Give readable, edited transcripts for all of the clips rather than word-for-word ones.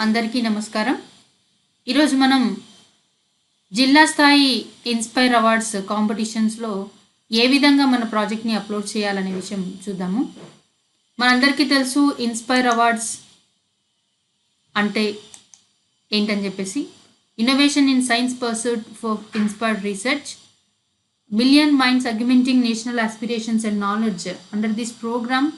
అందరికీ నమస్కారం. ఈరోజు మనం జిల్లా స్థాయి ఇన్స్పైర్ అవార్డ్స్ కాంపిటీషన్స్లో ఏ విధంగా మన ప్రాజెక్ట్ని అప్లోడ్ చేయాలనే విషయం చూద్దాము. మనందరికీ తెలుసు ఇన్స్పైర్ అవార్డ్స్ అంటే ఏంటని చెప్పేసి, innovation in science pursuit for inspired research, million minds augmenting national aspirations and knowledge. Under this program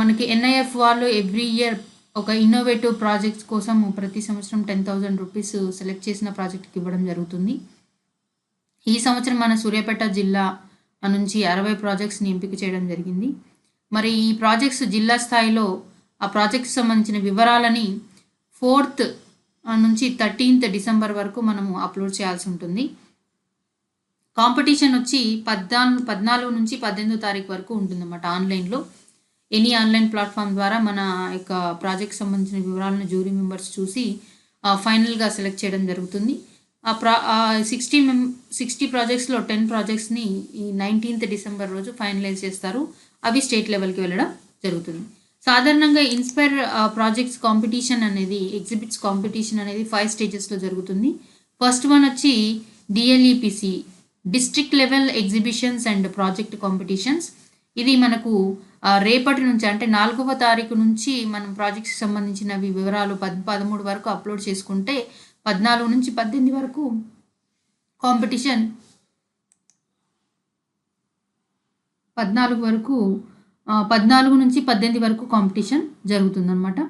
మనకి NIF వాళ్ళు ఎవ్రీ ఇయర్ ఒక ఇన్నోవేటివ్ ప్రాజెక్ట్స్ కోసం ప్రతి సంవత్సరం 10,000 రూపీస్ సెలెక్ట్ చేసిన ప్రాజెక్ట్కి ఇవ్వడం జరుగుతుంది. ఈ సంవత్సరం మన సూర్యాపేట జిల్లా నుంచి 60 ప్రాజెక్ట్స్ని ఎంపిక చేయడం జరిగింది. మరి ఈ ప్రాజెక్ట్స్ జిల్లా స్థాయిలో ఆ ప్రాజెక్ట్స్ సంబంధించిన వివరాలని 4th నుంచి 13th డిసెంబర్ వరకు మనము అప్లోడ్ చేయాల్సి ఉంటుంది. కాంపిటీషన్ వచ్చి 14 నుంచి 18వ తారీఖు వరకు ఉంటుందన్నమాట. ఆన్లైన్లో ఎనీ ఆన్లైన్ ప్లాట్ఫామ్ ద్వారా మన యొక్క ప్రాజెక్ట్ సంబంధించిన వివరాలను జ్యూరీ మెంబర్స్ చూసి ఫైనల్గా సెలెక్ట్ చేయడం జరుగుతుంది. 60 ప్రాజెక్ట్స్లో 10 ప్రాజెక్ట్స్ని ఈ 19th డిసెంబర్ రోజు ఫైనలైజ్ చేస్తారు. అవి స్టేట్ లెవెల్కి వెళ్ళడం జరుగుతుంది. సాధారణంగా ఇన్స్పైర్ ప్రాజెక్ట్స్ కాంపిటీషన్ అనేది, ఎగ్జిబిట్స్ కాంపిటీషన్ అనేది 5 స్టేజెస్లో జరుగుతుంది. ఫస్ట్ వన్ వచ్చి DLEPC, district level exhibitions and project competitions. ఇది మనకు రేపటి నుంచి అంటే 4వ తారీఖు నుంచి మనం ప్రాజెక్ట్స్కి సంబంధించిన వివరాలు 13 వరకు అప్లోడ్ చేసుకుంటే 14 నుంచి 18 వరకు కాంపిటీషన్, 14 నుంచి 18 వరకు కాంపిటీషన్ జరుగుతుందన్నమాట.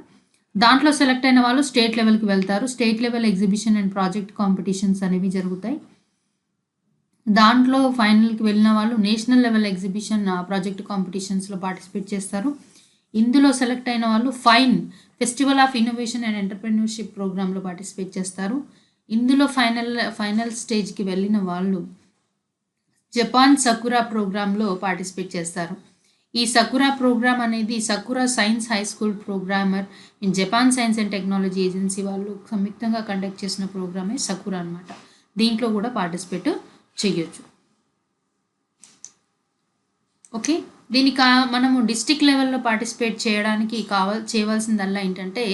దాంట్లో సెలెక్ట్ అయిన వాళ్ళు స్టేట్ లెవెల్కి వెళ్తారు. State level exhibition and project competitions అనేవి జరుగుతాయి. దాంట్లో ఫైనల్కి వెళ్ళిన వాళ్ళు నేషనల్ లెవెల్ ఎగ్జిబిషన్ ప్రాజెక్ట్ కాంపిటీషన్స్లో పార్టిసిపేట్ చేస్తారు. ఇందులో సెలెక్ట్ అయిన వాళ్ళు festival of innovation and entrepreneurship ప్రోగ్రాంలో పార్టిసిపేట్ చేస్తారు. ఇందులో ఫైనల్ స్టేజ్కి వెళ్ళిన వాళ్ళు జపాన్ సకురా ప్రోగ్రాంలో పార్టిసిపేట్ చేస్తారు. ఈ సకురా ప్రోగ్రామ్ అనేది Sakura science high school programmer in Japan science and technology agency వాళ్ళు సంయుక్తంగా కండక్ట్ చేసిన ప్రోగ్రామే సకురా అనమాట. దీంట్లో కూడా పార్టిసిపేట్ చేయొచ్చు. ఓకే, దీనికి మనము డిస్ట్రిక్ట్ లెవెల్లో పార్టిసిపేట్ చేయడానికి చేయవలసిందల్లా ఏంటంటే,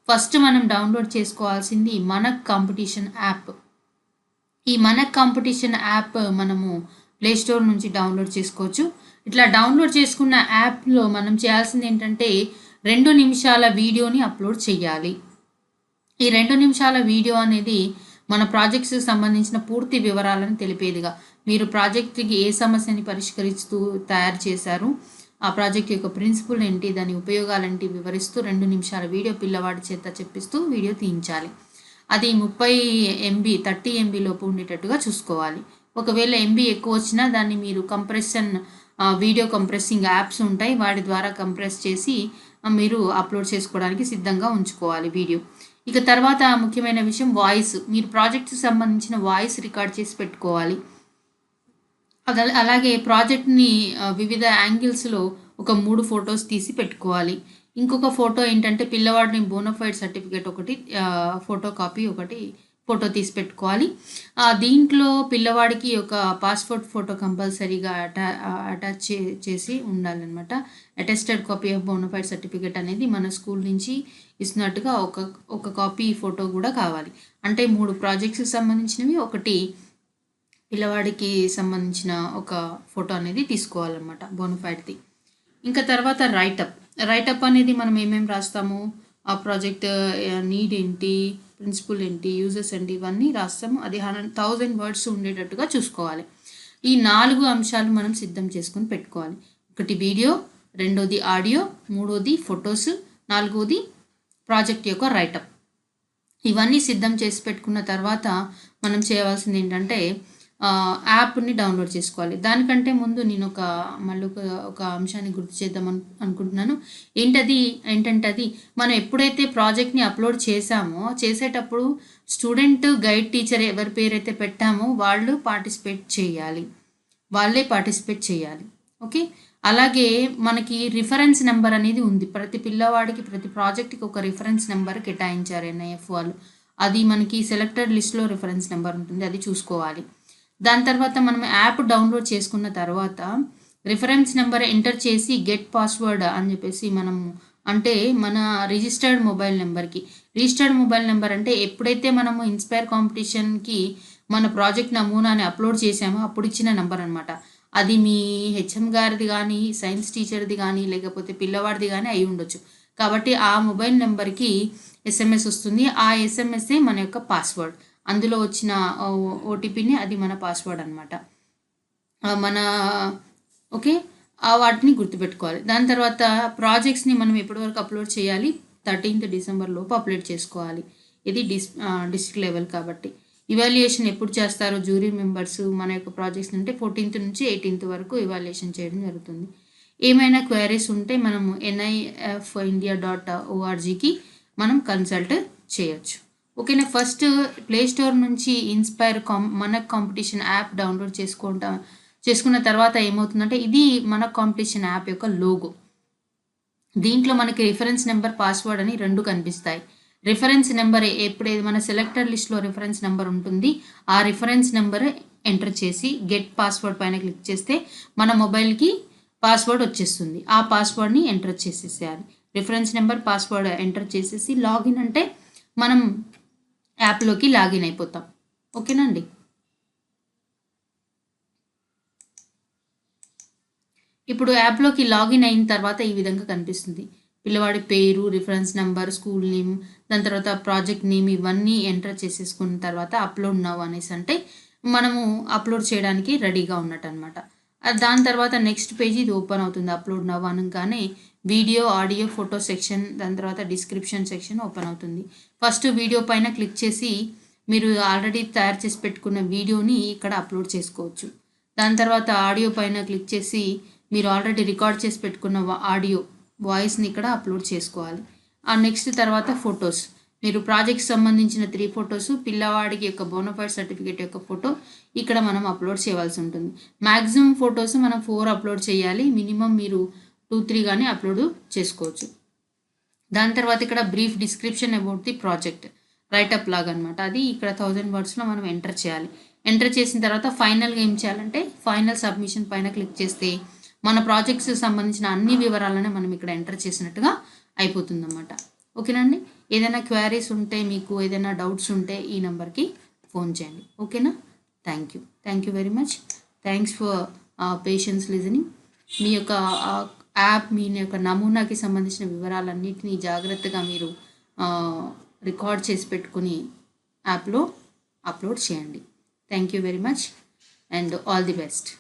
ఫస్ట్ మనం డౌన్లోడ్ చేసుకోవాల్సింది మనక్ కాంపిటీషన్ యాప్. ఈ మనక్ కాంపిటీషన్ యాప్ మనము ప్లే స్టోర్ నుంచి డౌన్లోడ్ చేసుకోవచ్చు. ఇట్లా డౌన్లోడ్ చేసుకున్న యాప్లో మనం చేయాల్సింది ఏంటంటే 2 నిమిషాల వీడియోని అప్లోడ్ చేయాలి. ఈ 2 నిమిషాల వీడియో అనేది మన ప్రాజెక్ట్స్కి సంబంధించిన పూర్తి వివరాలను తెలిపేదిగా, మీరు ప్రాజెక్ట్కి ఏ సమస్యని పరిష్కరిస్తూ తయారు చేశారు, ఆ ప్రాజెక్ట్ యొక్క ప్రిన్సిపల్ ఏంటి, దాని ఉపయోగాలేంటి వివరిస్తూ 2 నిమిషాల వీడియో పిల్లవాడి చేత చెప్పిస్తూ వీడియో తీయించాలి. అది 30 MB లోపు ఉండేటట్టుగా చూసుకోవాలి. ఒకవేళ MB ఎక్కువ వచ్చినా దాన్ని మీరు వీడియో కంప్రెసింగ్ యాప్స్ ఉంటాయి, వాటి ద్వారా కంప్రెస్ చేసి మీరు అప్లోడ్ చేసుకోవడానికి సిద్ధంగా ఉంచుకోవాలి వీడియో. ఇక తర్వాత ముఖ్యమైన విషయం వాయిస్. మీరు ప్రాజెక్ట్కి సంబంధించిన వాయిస్ రికార్డ్ చేసి పెట్టుకోవాలి. అలాగే ప్రాజెక్ట్ని వివిధ యాంగిల్స్లో ఒక 3 ఫొటోస్ తీసి పెట్టుకోవాలి. ఇంకొక ఫోటో ఏంటంటే పిల్లవాడిని బోనఫైడ్ సర్టిఫికేట్ ఒకటి, ఫోటో కాపీ ఒకటి ఫోటో తీసి పెట్టుకోవాలి. దీంట్లో పిల్లవాడికి ఒక పాస్పోర్ట్ ఫోటో కంపల్సరీగా అటాచ్ చేసి ఉండాలన్నమాట. Attested copy of bona fide certificate అనేది మన స్కూల్ నుంచి ఇస్తున్నట్టుగా ఒక కాపీ ఫోటో కూడా కావాలి. అంటే 3 ప్రాజెక్ట్స్కి సంబంధించినవి, ఒకటి పిల్లవాడికి సంబంధించిన ఒక ఫోటో అనేది తీసుకోవాలన్నమాట బోనఫైడ్ది. ఇంకా తర్వాత రైటప్ అనేది మనం ఏమేమి రాస్తాము, ఆ ప్రాజెక్ట్ నీడ్ ఏంటి, ప్రిన్సిపల్ ఏంటి, యూజర్స్ ఏంటి, ఇవన్నీ రాస్తాము. అది 1000 వర్డ్స్ ఉండేటట్టుగా చూసుకోవాలి. ఈ 4 అంశాలు మనం సిద్ధం చేసుకొని పెట్టుకోవాలి. ఒకటి వీడియో, రెండోది ఆడియో, మూడోది ఫొటోస్, 4వది ప్రాజెక్ట్ యొక్క రైటప్. ఇవన్నీ సిద్ధం చేసి పెట్టుకున్న తర్వాత మనం చేయవలసింది ఏంటంటే యాప్ని డౌన్లోడ్ చేసుకోవాలి. దానికంటే ముందు నేను ఒక అంశాన్ని గుర్తు చేద్దాం అనుకుంటున్నాను. ఏంటంటే అది మనం ఎప్పుడైతే ప్రాజెక్ట్ని అప్లోడ్ చేసేటప్పుడు స్టూడెంట్ గైడ్ టీచర్ ఎవరి పేరైతే పెట్టామో వాళ్ళే పార్టిసిపేట్ చేయాలి. ఓకే, అలాగే మనకి రిఫరెన్స్ నెంబర్ అనేది ఉంది. ప్రతి పిల్లవాడికి ప్రతి ప్రాజెక్ట్కి ఒక రిఫరెన్స్ నెంబర్ కేటాయించారు NIF వాళ్ళు. అది మనకి సెలెక్టెడ్ లిస్ట్లో రిఫరెన్స్ నెంబర్ ఉంటుంది, అది చూసుకోవాలి. దాని తర్వాత మనం యాప్ డౌన్లోడ్ చేసుకున్న తర్వాత రిఫరెన్స్ నెంబర్ ఎంటర్ చేసి గెట్ పాస్వర్డ్ అని చెప్పేసి మనం అంటే మన రిజిస్టర్డ్ మొబైల్ నెంబర్కి. రిజిస్టర్డ్ మొబైల్ నెంబర్ అంటే ఎప్పుడైతే మనము ఇన్స్పైర్ కాంపిటీషన్కి మన ప్రాజెక్ట్ నమూనాని అప్లోడ్ చేసామో అప్పుడు ఇచ్చిన నెంబర్ అనమాట. అది మీ హెచ్ఎం గారిది కానీ, సైన్స్ టీచర్ది కానీ, లేకపోతే పిల్లవాడిది కానీ అయి ఉండొచ్చు. కాబట్టి ఆ మొబైల్ నెంబర్కి ఎస్ఎంఎస్ వస్తుంది. ఆ ఎస్ఎంఎస్ఏ మన యొక్క పాస్వర్డ్. అందులో వచ్చిన ఓటీపీని అది మన పాస్వర్డ్ అనమాట. మన ఓకే వాటిని గుర్తుపెట్టుకోవాలి. దాని తర్వాత ప్రాజెక్ట్స్ని మనం ఎప్పటివరకు అప్లోడ్ చేయాలి? 13th డిసెంబర్ లోపు అప్లోడ్ చేసుకోవాలి. ఇది డిస్ట్రిక్ట్ లెవెల్ కాబట్టి. ఇవాల్యుయేషన్ ఎప్పుడు చేస్తారో జ్యూరీ మెంబర్స్ మన యొక్క ప్రాజెక్ట్స్ అంటే 14th నుంచి 18th వరకు ఇవాల్యుయేషన్ చేయడం జరుగుతుంది. ఏమైనా క్వైరీస్ ఉంటే మనము NIFindia.orgకి మనం కన్సల్ట్ చేయొచ్చు. ఓకేనా. ఫస్ట్ ప్లే స్టోర్ నుంచి ఇన్స్పైర్ మన కాంపిటీషన్ యాప్ డౌన్లోడ్ చేసుకున్న తర్వాత ఏమవుతుందంటే ఇది మన కాంపిటీషన్ యాప్ యొక్క లోగో. దీంట్లో మనకి రిఫరెన్స్ నెంబర్, పాస్వర్డ్ అని 2 కనిపిస్తాయి. రిఫరెన్స్ నెంబర్ ఎప్పుడైతే మన సెలెక్టర్ లిస్ట్లో రిఫరెన్స్ నెంబర్ ఉంటుంది, ఆ రిఫరెన్స్ నెంబర్ ఎంటర్ చేసి గెట్ పాస్వర్డ్ పైన క్లిక్ చేస్తే మన మొబైల్కి పాస్వర్డ్ వచ్చేస్తుంది. ఆ పాస్వర్డ్ని ఎంటర్ చేసేసేయాలి. రిఫరెన్స్ నెంబర్, పాస్వర్డ్ ఎంటర్ చేసేసి లాగిన్ అంటే మనం యాప్లోకి లాగిన్ అయిపోతాం. ఓకేనండి. ఇప్పుడు యాప్లోకి లాగిన్ అయిన తర్వాత ఈ విధంగా కనిపిస్తుంది. పిల్లవాడి పేరు, రిఫరెన్స్ నెంబర్, స్కూల్ నేమ్, దాని తర్వాత ప్రాజెక్ట్ నేమ్ ఇవన్నీ ఎంటర్ చేసేసుకున్న తర్వాత అప్లోడ్ నవ్ అనేసి అంటే మనము అప్లోడ్ చేయడానికి రెడీగా ఉన్నట్టు అనమాట. దాని తర్వాత నెక్స్ట్ పేజ్ ఇది ఓపెన్ అవుతుంది. అప్లోడ్ నవ్ అనగానే వీడియో, ఆడియో, ఫోటో సెక్షన్, దాని తర్వాత డిస్క్రిప్షన్ సెక్షన్ ఓపెన్ అవుతుంది. ఫస్ట్ వీడియో పైన క్లిక్ చేసి మీరు ఆల్రెడీ తయారు చేసి పెట్టుకున్న వీడియోని ఇక్కడ అప్లోడ్ చేసుకోవచ్చు. దాని తర్వాత ఆడియో పైన క్లిక్ చేసి మీరు ఆల్రెడీ రికార్డ్ చేసి పెట్టుకున్న ఆడియో వాయిస్ని ఇక్కడ అప్లోడ్ చేసుకోవాలి. ఆ నెక్స్ట్ తర్వాత ఫొటోస్, మీరు ప్రాజెక్ట్ సంబంధించిన 3 ఫొటోస్, పిల్లవాడికి యొక్క బోనఫైడ్ సర్టిఫికేట్ యొక్క ఫోటో ఇక్కడ మనం అప్లోడ్ చేయవలసి ఉంటుంది. మ్యాక్సిమం ఫొటోస్ మనం 4 అప్లోడ్ చేయాలి. మినిమం మీరు 2-3 కానీ అప్లోడ్ చేసుకోవచ్చు. దాని తర్వాత ఇక్కడ brief description about the project, write-up లాగా అనమాట. అది ఇక్కడ 1000 wordsలో మనం ఎంటర్ చేయాలి. ఎంటర్ చేసిన తర్వాత ఫైనల్గా ఏం చేయాలంటే ఫైనల్ సబ్మిషన్ పైన క్లిక్ చేస్తే మన ప్రాజెక్ట్స్ సంబంధించిన అన్ని వివరాలను మనం ఇక్కడ ఎంటర్ చేసినట్టుగా అయిపోతుందన్నమాట. ఓకేనండి. ఏదైనా క్వైరీస్ ఉంటే, మీకు ఏదైనా డౌట్స్ ఉంటే ఈ నెంబర్కి ఫోన్ చేయండి. ఓకేనా. Thank you very much. Thanks for patience listening. మీ యొక్క యాప్, మీ యొక్క నమూనాకి సంబంధించిన వివరాలన్నింటినీ జాగ్రత్తగా మీరు రికార్డ్ చేసి పెట్టుకుని యాప్లో అప్లోడ్ చేయండి. Thank you very much and all the best.